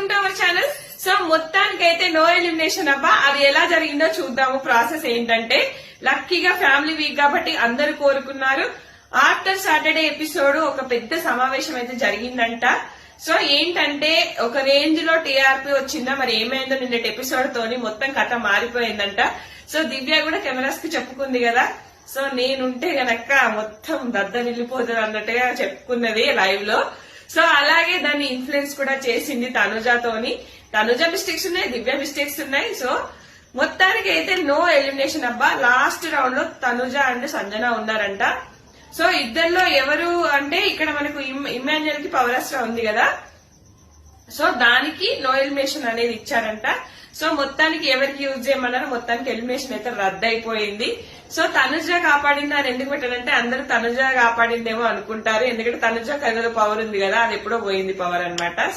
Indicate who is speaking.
Speaker 1: Welcome to our channel. So మొత్తానికి అయితే no elimination అబ్బా. అది ఎలా జరిగిందో చూద్దాము. ప్రాసెస్ ఏంటంటే లక్కీగా ఫ్యామిలీ వీక్ కాబట్టి అందరూ కోరుకున్నారు. ఆఫ్టర్ సాటర్డే ఎపిసోడ్ ఒక పెద్ద సమావేశం అయితే జరిగిందంట. సో ఏంటంటే ఒక రేంజ్ లో టీఆర్పీ వచ్చిందా, మరి ఏమైందో నిన్నటి ఎపిసోడ్ తోని మొత్తం కథ మారిపోయిందంట. సో దివ్య కూడా కెమెరాస్ కి చెప్పుకుంది కదా, సో నేనుంటే గనక మొత్తం దద్ద నిల్లిపోతుంది అన్నట్టుగా చెప్పుకున్నది లైవ్ లో. సో అలాగే దాన్ని ఇన్ఫ్లుయెన్స్ కూడా చేసింది తనుజతోని. తనుజ మిస్టేక్స్ ఉన్నాయి, దివ్య మిస్టేక్స్ ఉన్నాయి. సో మొత్తానికి అయితే నో ఎలిమినేషన్ అబ్బా. లాస్ట్ రౌండ్ లో తనుజ అండ్ సంజన ఉన్నారంట. సో ఇద్దరిలో ఎవరు అంటే ఇక్కడ మనకు ఇమాన్యుయల్ కి పవర్ అస్త్రా ఉంది కదా, సో దానికి నో ఎలిమినేషన్ అనేది ఇచ్చారంట. సో మొత్తానికి ఎవరికి యూజ్ చేయమన్నారు, మొత్తానికి ఎలిమినేషన్ అయితే రద్దు అయిపోయింది. సో తనుజ కాపాడింది అని ఎందుకు పెట్టారంటే అందరూ తనుజ కాపాడిందేమో అనుకుంటారు, ఎందుకంటే తనుజ కథలో పవర్ ఉంది కదా, అది ఎప్పుడో పోయింది పవర్ అన్నమాట.